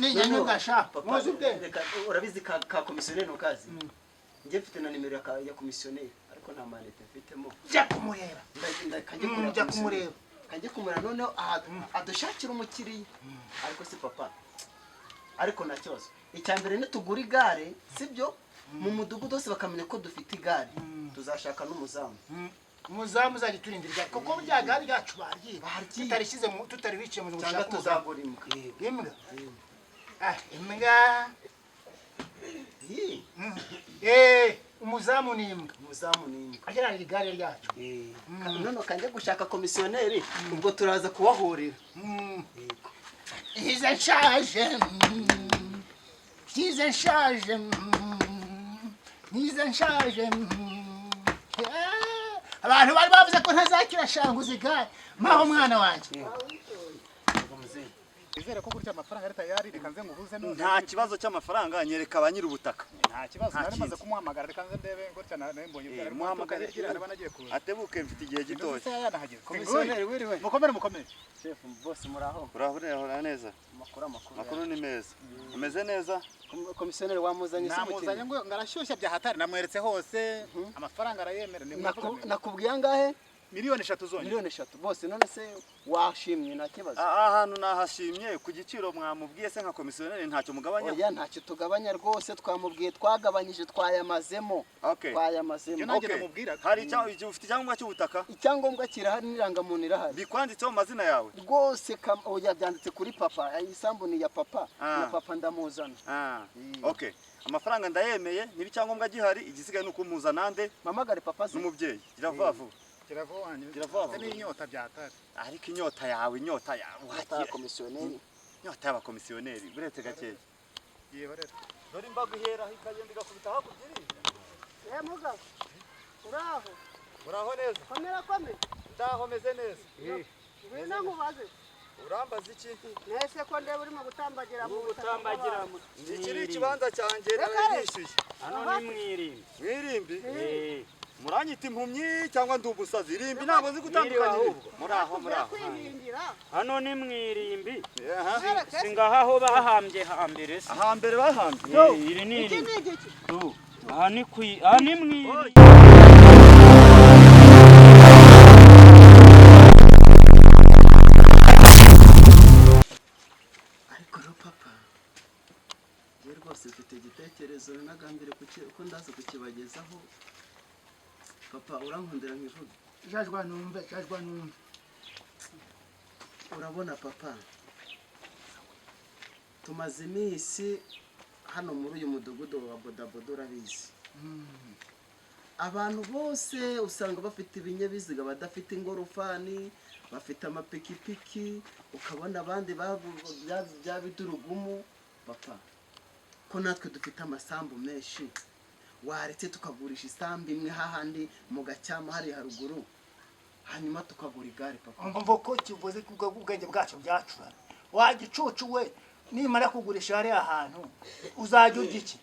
Ninyanya gasha. Muzi ubwenge. Urabizi ka komisiyoneri nukazi. Nje mfite na nimero ya komisiyoneri ariko nta manete mfitemo. Jya kumureba. Njya kumureba. Kajye kumura none adushakira umukiriya. Ariko si papa. Ariko nta kibazo. Icyambere ni tugura igare, sibyo? Mu mudugudu wose bakamenya ko dufite igare. Tuzashaka n'umuzamu. Umuzamu zagiturindira kuko burya gari gacu baryi. Tutarishize tutaribiciye mu gushaka tuzagura imbwa. Imbwa. Imbwa. Umuzamu ni imbwa. Umuzamu ni imbwa. Ajana igare ryacu. None kanje gushaka komisiyoneri ubwo turaza kuwahurira. Ize nshaje. Ize nshaje. Ize nshaje. Abantu bari bavuze ko ntazakira shanguza igare. Maho mwana wanje. Izere ko gutya amafaranga ari tayari reka nze nguhuze none. Nta kibazo cy'amafaranga nyereka abanyiri ubutaka. Nta kibazo narimaze kumuhamagara reka nze ndebe gutya nembonye byari muhamagara arabanagiye kuza. Atebuke mfite igihe gitoya. Komisiyoneri wiriwe. Mukomere. Chef boss muraho. Urahura neza. Makuru ni meza. Umeze neza? Komisiyoneri wamuzanye se mukiri. Namuzanye ngo ngarashyushya bya hatari namweretse hose amafaranga arayemera nakubwiye angahe? Miliyoni 3 zone. Miliyoni 3 bose none se washimye nta kibazo. Ahantu nahashimye ku giciro mwamubwiye se nka komisiyoneri ntacyo mugabanya. Oya ntacyo tugabanya rwose twamubwiye twagabanyije twayamazemo. Twayamazemo. Hari icyo ufite icyangombwa cy'ubutaka? Icyangombwa kirahari n'irangamuntu irahari. Bikwanditseho amazina yawe? Rwose oya byanditse kuri papa. Isambu ni ya papa. Na papa ndamuzana. Okay. Amafaranga ndayemeye niba icyangombwa gihari igisigaye nuko muzanande. Mamagare papa n'umubyeyi. Girava vuba. Girava n'inyota byatari. Ariko inyota yawe wakira komisiyoneri. Inyota y'abakomisiyoneri buretse gakeya. Yebarera. Dore imbago ihera ikagenda igakubita hakurya. Mugabo. Uraho neza. Komera. Ndaho meze neza. Wina nkubaze. Urambaza iki? Nese ko ndebe urimo gutambagira mu Ikiri ikibanza cyanjye narishyuye. Hano ni mwirimbi. Mwirimbi? Muranyita impumyi cyangwa ndi umusazi? Irimbi ntabwo nzi gutandukanya ahubwo. Muraho. Hano ni mwirimbi. Singaha aho bahambye hambere se. Ahambere bahambye? Iri ni irimbi. Aha ni mwirimbi. Ufite igitekerezo nagambire ko ndaza kukibagezaho. Papa urankundira nkivuga. Jajwa numve. Urabona papa. Tumaze iminsi hano muri uyu mudugudu wa bodaboda urabizi. Abantu bose usanga bafite ibinyabiziga badafite ingorofani, bafite amapikipiki, ukabona abandi bya bidurugumu. Papa ko natwe dufite amasambu menshi waretse tukagurisha isambu imwe hahandi mu gacyama hari haruguru hanyuma tukagura igare papa. Ngomva ko kivuze ku bwenge bwacu byacura wagicucu we nimara kugurisha hari ahantu uzajya urya iki?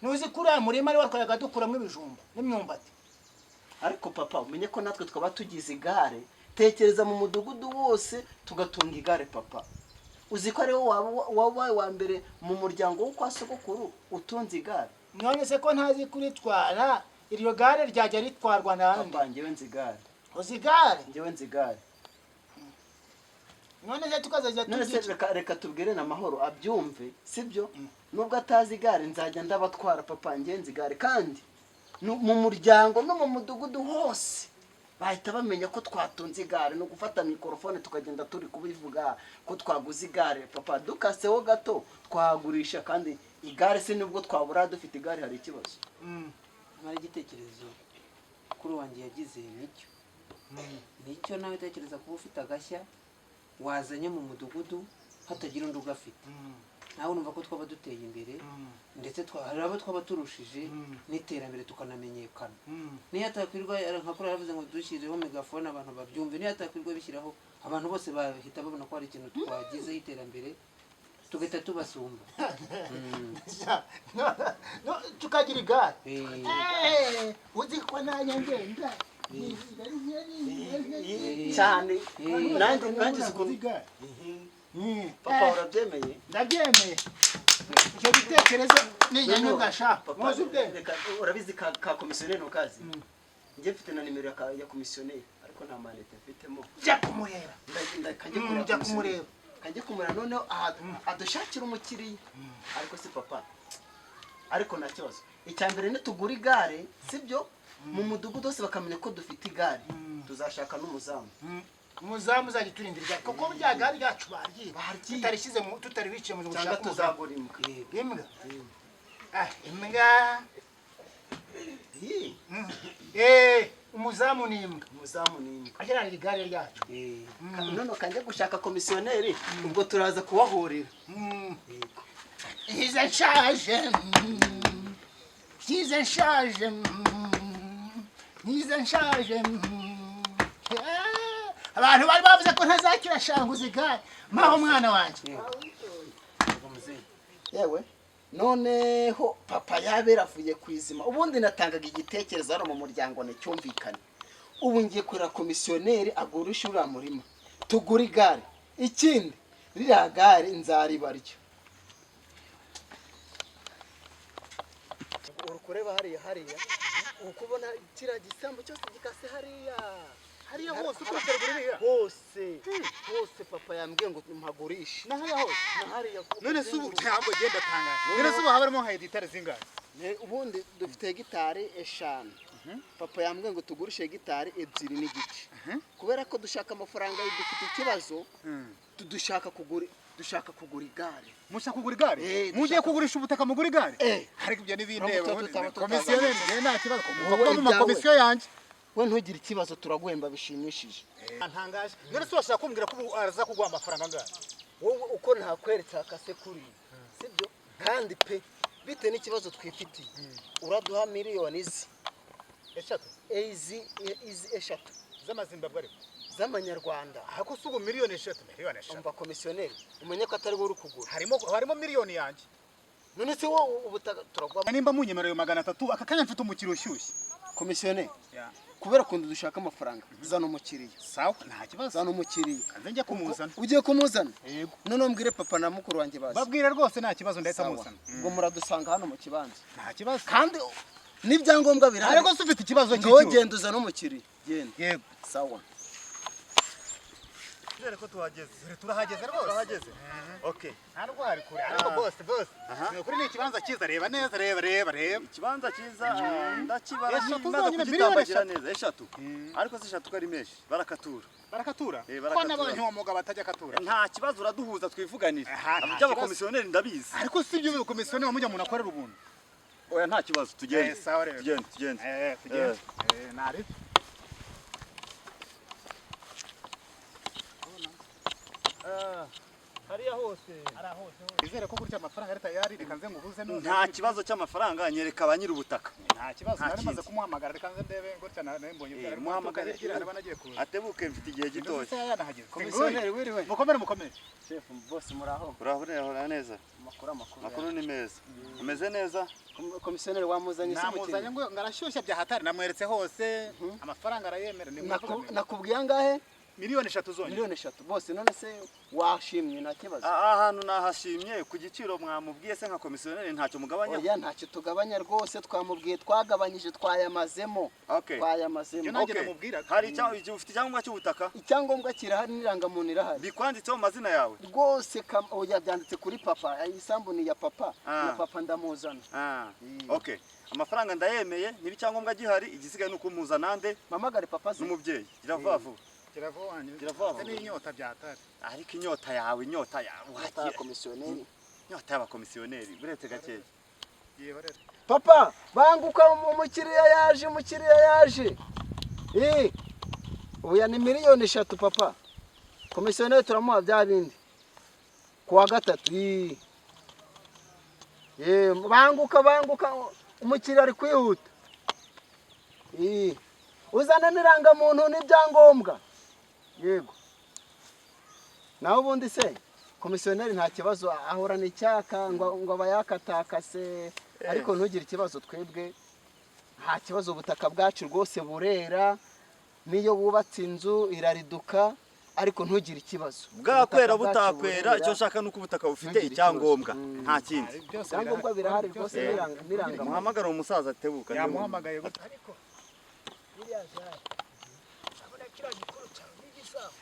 Nuzi kuri murima ari watwayaga dukuramo ibijumba n'imyumbati. Ariko papa umenye ko natwe twaba tugize igare, tekereza mu mudugudu wose tugatunga igare papa. Uzi ko ari wabaye wa mbere mu muryango wo kwa sogokuru utunze igare. None se ko ntazi kuritwara iryo gare ryajya ritwarwa nande? Papa njyewe nzi igare. Uzi igare? Njyewe nzi igare. None se tukazajya reka tubwire na mahoro abyumve sibyo? Nubwo atazi igare nzajya ndabatwara papa njye nzi igare kandi mu muryango no mu mudugudu hose bahita bamenya ko twatunze igare no gufata mikrofone tukagenda turi kubivuga ko twaguze igare papa dukaseho gato twagurisha kandi igare se nubwo twabura dufite igare hari ikibazo. Mara igitekerezo kuri wanjye yagize nicyo nawe tekereza kuba ufite agashya wazanye mu mudugudu hatagira undi ugafite. Nawe numva ko twaba duteye imbere ndetse hari abo twaba turushije n'iterambere tukanamenyekana. Niyo atakwirwa nkakora yaravuze ngo dushyireho megafone abantu babyumve, niyo atakwirwa bishyiraho abantu bose bahita babona ko hari ikintu twagizeho iterambere tugahita tubasumba. Tukagira igare. Uzi ko nanjye ngenda cyane nanjye zikunda papa urabyemeye ndabyemeye icyo gitekerezo ni inyanyuga sha papa muzi ubwenge reka urabizi ka komisiyoneri ntukazi njye mfite na nimero ya komisiyoneri ariko nta manete mfitemo jya kumureba kajya kumureba kajya kumureba noneho adushakira umukiriya ariko si papa ariko nta kibazo icya mbere nitugura igare sibyo mu mudugudu wose bakamenya ko dufite igare tuzashaka n'umuzamu umuzamu uzajya uturindira igare kuko rya gare ryacu baryiba tutarishyize tutaribiciye mu cyangwa tuzagura imbwa imbwa umuzamu ni imbwa agerana igare ryacu none kanjya gushaka komisiyoneri ubwo turaza kubahurira ize nshaje ize nshaje ize nshaje abantu bari bavuze ko ntazakira shanguza igare maho mwana wanjye yewe noneho papa yabera avuye ku izima ubundi natangaga igitekerezo hano mu muryango nticyumvikane ubu ngiye kurira komisiyoneri agurisha uriya murima tugura igare ikindi ririya gare nzaribaryo uri kureba hariya uri kubona kiriya gisambu cyose gikase hariya hose uko biriya hose papa yambwiye ngo mpagurishe nahariya hose hariya none se ubu ntabwo genda tangaje none se ubu habarimo nka hegitari zingahe ubundi dufite hegitari 5 papa yambwiye ngo tugurishe hegitari 2 n'igice kubera ko dushaka amafaranga dufite ikibazo dushaka kugura igare mushaka kugura igare mugiye kugurisha ubutaka mugura igare ariko ibyo n'ibindeba komisiyoneri nta kibazo mu makomisiyo yanjye we ntugire ikibazo turaguhemba bishimishije ntangaje none se washaka kumbwira ko araza kuguha amafaranga angahe wowe uko ntakweretse akase kuri sibyo kandi pe bite n'ikibazo twifitiye uraduha miliyoni izi eshatu z'amazimbabwe ariko z'amanyarwanda ahako sugo miliyoni 3 umva komisiyoneri umenye ko atari uri kugura harimo miliyoni yanjye none se wowe ubutaka turagwa nimba munyemereye 300 aka kanya mfite umukiro ushyushye komisiyoneri kubera kundi dushaka amafaranga zana umukiriya sawa nta kibazo zana umukiriya kanze njye kumuzana ugiye kumuzana yego none umbwire papa na mukuru wanjye bazi babwire rwose nta kibazo ndahita muzana ngo muradusanga hano mu kibanza nta kibazo kandi n'ibyangombwa birahari ariko se ufite ikibazo cy'icyo genda uzana umukiriya genda yego sawa ko tuhageze turahageze rwose turahageze okay ntabwo hari kure ariko bose kuri ni ikibanza cyiza reba neza reba ikibanza cyiza ndakibara nimaze kugitambagira neza 3 ariko se 3 kari menshi barakatura ko nabonye uwo mugabo atajya akatura nta kibazo uraduhuza twivuganira abajya komisiyoneri ndabizi ariko si ibyo komisiyoneri wamujya umuntu akorera ubuntu oya nta kibazo tugende tugende nari hariya hose izere ko gutya amafaranga leta yari reka nze nguhuze none nta kibazo cy'amafaranga nyereka ba nyiri ubutaka nta kibazo nari maze kumuhamagara reka nze ndebe gutya nambonye byari muhamagara banagiye kuza atebuke mfite igihe gitoya komisiyoneri wiriwe mukomere chef boss muraho urahura neza makuru ni meza umeze neza komisiyoneri wamuzanye se namuzanye ngo ngarashyushya bya hatari namweretse hose amafaranga arayemera nakubwiye angahe miliyoni 3 zonyine miliyoni 3 bose none se washimye nta kibazo ahantu nahashimye ku giciro mwamubwiye se nka komisiyoneri ntacyo mugabanya oya ntacyo tugabanya rwose twamubwiye twagabanyije twayamazemo hari ufite icyangombwa cy'ubutaka icyangombwa kirahari n'irangamuntu irahari bikwanditseho amazina yawe rwose oya byanditse kuri papa isambu ni ya papa na papa ndamuzana okay amafaranga ndayemeye niba icyangombwa gihari igisigaye ni ukumuzana nde mamagare papa n'umubyeyi gira vuba ni inyota byatari ariko inyota yawe wakira komisiyoneri inyota y'abakomisiyoneri buretse gakeya papa banguka umukiriya yaje ubu ni miliyoni 3 papa komisiyoneri turamuha bya bindi kuwa 3 banguka umukiriya ari kwihuta uzana n'irangamuntu n'ibyangombwa yego naho ubundi se komisiyoneri nta kibazo ahorana icyaka ngo abayakatakase ariko ntugire ikibazo twebwe nta kibazo ubutaka bwacu rwose burera niyo bubatse inzu irariduka ariko ntugire ikibazo. bwakwera Ubutaka bwacu butakwera burera. icyo nshaka nuko ubutaka bufite icyangombwa nta kindi Ibyangombwa birahari rwose biranga. muhamagara umusaza atebuka yamuhamagaye gute ariko biriya zari abona kiriya gikuru cyawe n'igisamu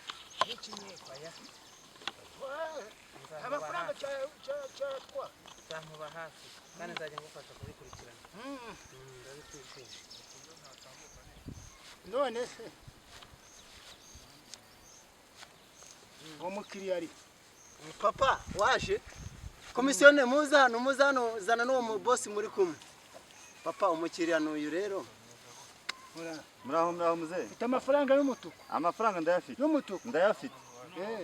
n'ikinyekwa ya amafaranga cyatwa nzamuba hafi kandi nzajya ngufasha kubikurikirana ndabikwishyura. none se uwo mukiriya ari Papa waje komisiyone muzano zana n'uwo mu boss muri kumwe. Papa umukiriya n'uyu rero. muraho muzee ufite amafaranga y'umutuku amafaranga ndayafite y'umutuku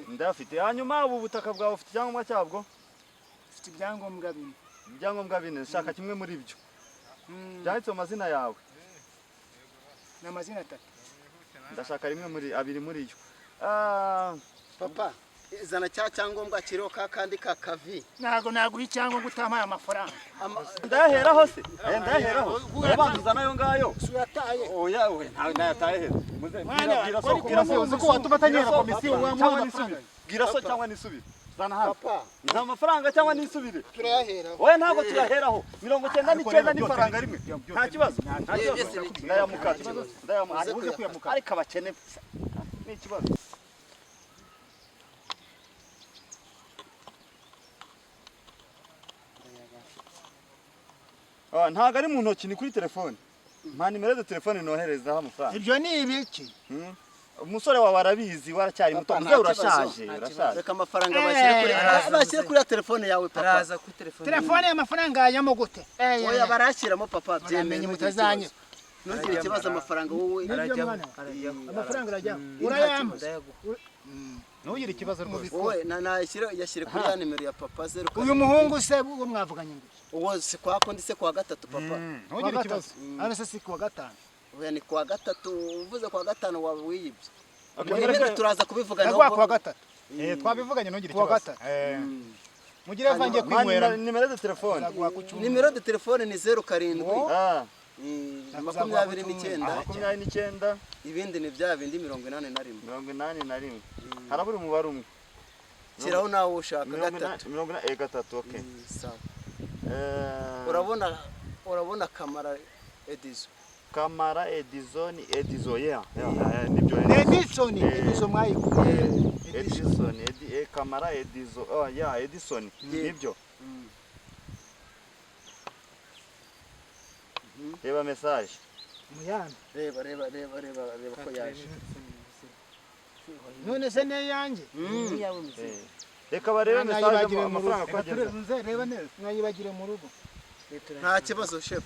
ndayafite hanyuma ubu butaka bwawe ufite icyangombwa cyabwo ufite ibyangombwa bine ibyangombwa bine shaka kimwe muri byo byanditse mu mazina yawe ni amazina atatu ndashaka abiri muri yo Papa zana cya cyangombwa kiriho kandi ka kavi. ntago naguha icyangombwa utampaye amafaranga ndayaheraho se ndayaheraho urabanza nayo ngayo uyataye oya we ntayataye he mwana uzi ko watufatanye na komisiyo bwira so cyangwa nisubire zana hano nta amafaranga cyangwa nisubire turayaheraho oya ntabwo tuyaheraho 99 n'ifaranga rimwe nta kibazo ndayamukata ariko abakene ni ikibazo ntago ari mu ntoki ni kuri telefone mpa nimero de telefone noherezaho amafaranga ibyo ni ibiki umusore wawe arabizi waracyari muto muze urashaje Reka amafaranga bashyire kuri telefone yawe papa. araza kuri telefone y'amafaranga yajyamo gute Oya barashyiramo papa byemeye mutazanye ntugire ikibazo amafaranga wowe. nibyo mwana amafaranga arajyamo urayampa ntugire ikibazo rwose. Wowe yashyire kuri ya nimero ya papa 0. uyu muhungu se uwo mwavuganye ngo Uwo si kwa kundi se kwa gatatu papa. Ntugire ikibazo. hano se si kuwa gatanu Oya ni kwa gatatu uvuze kwa gatanu wawe wiyibye. Ibindi turaza kubivugana nagwa kuwa gatatu Twabivuganye ntugire kuwa ikibazo. gatatu Mugire vangiye kwinywera. nimero de telefone nagwa ku cyumweru nimero de telefone ni 07 29 29 ibindi ni bya bindi 81 81 harabura umubare umwe kiraho nawe ushaka gatatu 83 okay sawa. urabona Kamara Edison nibyo Edison mwayikuye Edison Kamara Edison Edison nibyo reba message muyana reba ko yaje. none se ne yanjye reka barebe message amafaranga kwageze reba neza mwayibagire mu rugo nta kibazo chef.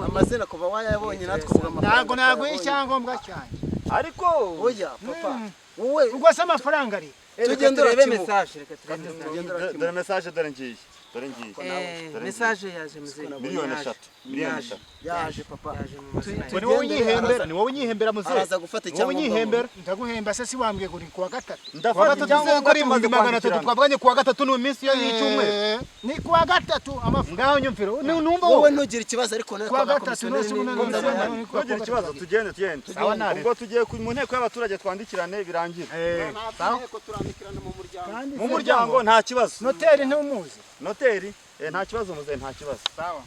amazina kuba wayabonye natwe kuvuga ntago naguha icyangombwa cyanjye ariko oya papa wowe ubwo se amafaranga ari tugende turebe message reka dore message dore ngiye message yaje muzee miliyoni 3 yaje papa Ni wowe unyihembera, ni wowe unyihembera muzee. araza gufata Wowe icyangombwa. unyihembera. ndaguhemba se si wambwiye ngo ni kuwa gatatu Kuwa gatatu se ko ari 300 twavuganye kuwa gatatu no minsi y'icyumweru. ni kuwa gatatu amafaranga Ngaho nyumvira. Numva wowe wowe. ntugire ikibazo ariko nawe kuwa gatatu no si ntugire ikibazo tugende Sawa nare. ubwo tugiye mu nteko y'abaturage twandikirane birangira Sawa. ko turandikirana mu muryango. mu muryango nta kibazo noteri ntumuzi noteri nta kibazo muze nta kibazo sawa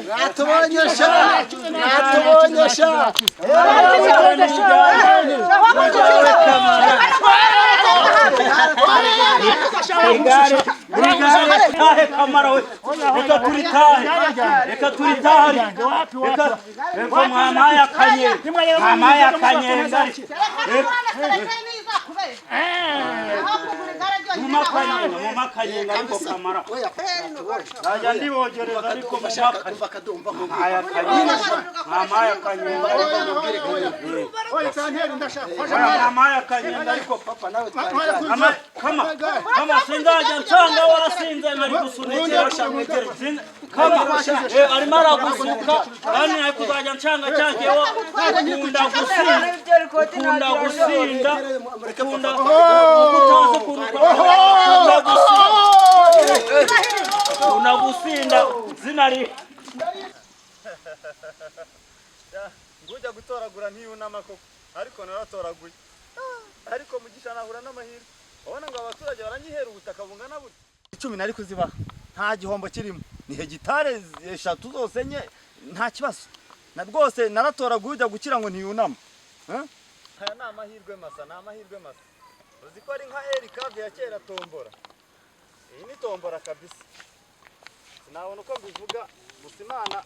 Natubonyesha tahe Kamara we reka turitahe reka mwamaya kanyenga mumakanyenga ariko Kamara najya ndibogereza ariko mwamaya kanyenga mwamaya kanyenga ariko papa nawe kama sinzajya nsanga warasinze ari gusunikira kama arimo aragusuka kandi ari kuzajya ncanga cyangeho ukunda gusinda ukunda gusinda ukunda utazi kuruka ukunda gusinda zinari ngujya gutoragura ntiyunama koko ariko naratoraguye ariko mugisha nahura n'amahirwe ubona ngo abaturage baranyihera ubutaka bungana bute 10 nari kuzibaha nta gihombo kirimo ni hegitare 3 zose nye nta kibazo na rwose naratoraguye ujya gukira ngo ntiyunama aya ni amahirwe masa uzi ko ari nka Erikave ya kera tombora iyi ni tombora kabisa sinabona uko mbivuga gusa Imana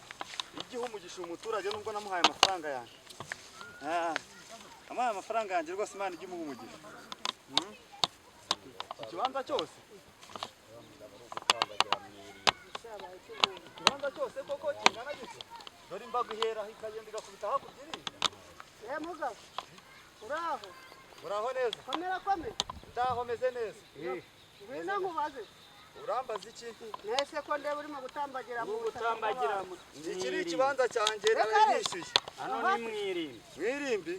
igihe umugisha umuturage nubwo namuhaye amafaranga yanjye amaye amafaranga yanjye rwose Imana igihe umugisha ikibanza cyose koko kingana gito dore imbaga ihera ikagenda igakubita hakurya iriya mugabo uraho neza komera ndaho meze neza ngwino nkubaze urambaza iki nese ko ndeba urimo gutambagira mu ikiri ikibanza cyanjye narishyuye hano ni mwirimbi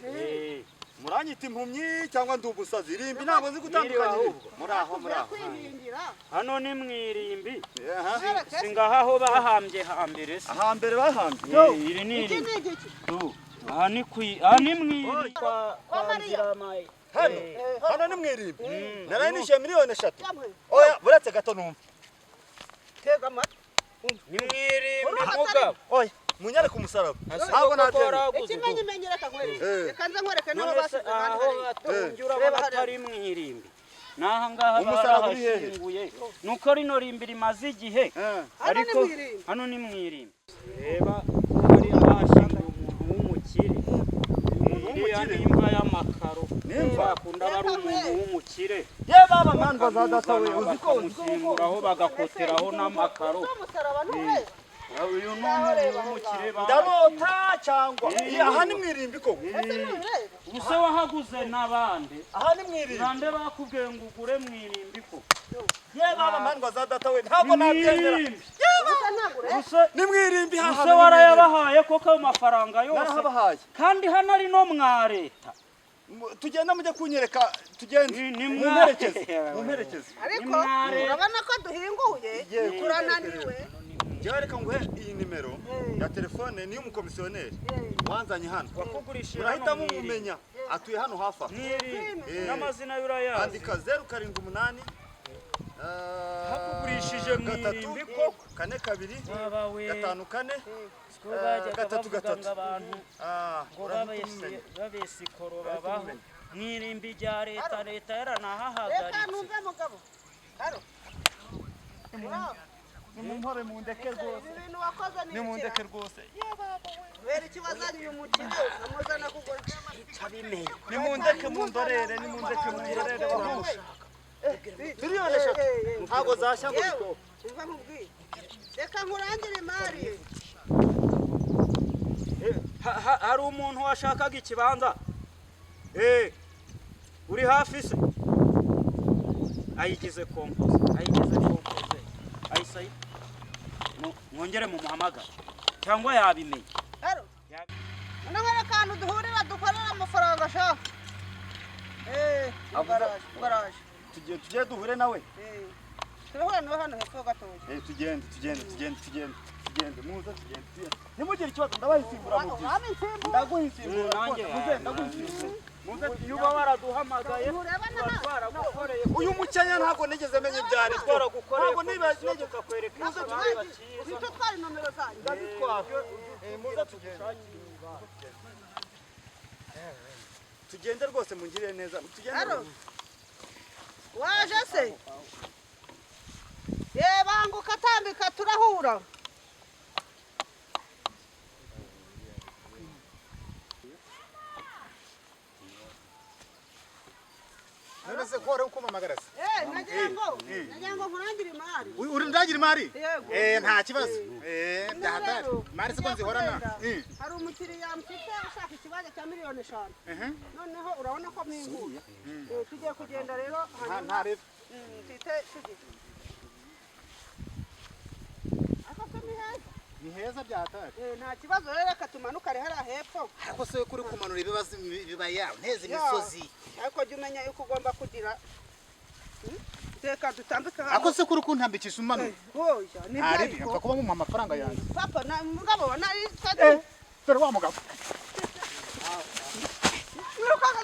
muranyita impumyi cyangwa ndi umusazi irimbi ntabwo nzi gutandukanya muraho hano ni mwirimbi singaho bahambye hambere se ahambere bahambye iri ni irimbi aha ni mwirimbi kwa Nziramaye hano ni mwirimbi naraye nishyuye miliyoni 3 oya buretse gato numva tega amatwi ni mwirimbi mugabo oya munyare ku musaraba ntabwo nabyemera ikimenyimenyi reka nkwereke reka nze nkwereke niho basize aho batungira batari mwirimbi naha ngaha barahashinguye nuko rino rimbi rimaze igihe ariko hano ni mwirimbi reba hari ahashinguye umuntu w'umukire iriya nimba y'amakaro nimba akunda bari umuntu w'umukire ye baba mandwa za data we uziko aho bagakoteraho n'amakaro uyu ni umuntu w'umukire ndarota cyangwa aha ni mwirimbi koko ubuse wahaguze n'abandi aha ni mwirimbi nande bakubwiye ngo ugure mwirimbi ko ye baba mandwa za data we ntabwo nabyemera ni mwirimbi haha ubuse warayabahaye koko ayo mafaranga yose narahabahaye kandi hano ari no mwa leta tugenda mujye kunyereka tugende mumperekeze ariko urabona ko duhinguye turananiwe njyewe reka nguhe iyi nimero ya telefone niyo umukomisiyoneri wanzanye hano urahita mumumenya atuye hano hafi aha n'amazina y'urayazi andika 078 hakugurishije mwirimbi ko 42 54 abantu ngo babesikoro babaho mwirimbi rya leta yaranahahagaritse reka numve mugabo nimumpore mundeke rwose ibintu wakoze ni nimundeke rwose kubera iki wazaniye umukire ukamuzana kugura itabimenye nimundeke mundorere bahusha miliyoni 3 ntabwo zashya ngo bito umva nkubwiye reka nkurangire imari hari umuntu washakaga ikibanza uri hafi se ayigize kompoze ayisayi mwongere mu muhamagara cyangwa yabimenye none akantu duhurira dukorera amafaranga ashaka garaje tugiye duhure nawe turahura nawe hano hepfo gatoya tugende muze tugende ntimugire ikibazo ndabahisimbura mu byiza ndaguhisimbura muze iyo uba waraduhamagaye twaragukoreye uyu mukenya ntabwo nigeze menya ibyari twaragukoreye ntabwo nigeze tukakwereka muze twari nomero zanyu ndabitwara muze tugende rwose mungirire neza tugende waje se banguka tambika turahura none se kore uko mamagara se nagira ngo nkurangire imari uri ndagira imari yego nta kibazo ndahatari imari se ko nzihorana hari umukiriya mfite ushaka ikibanza cya miliyoni 5 noneho urabona ko mwinguye tugiye kugenda rero nta rero mfite heza byatari. nta kibazo rero reka tumanukare hariya hepfo Ariko se kuri kumanura ibibazo bibaya nteze imisozi. ariko jya umenya yuko ugomba kugira reka dutambike hano Ariko se kuri kuntambikisha umanura. hoya ni Ari byo bipfa kuba mu amafaranga yanjye. papa na mugabo wa nari Dore wa mugabo. wirukanka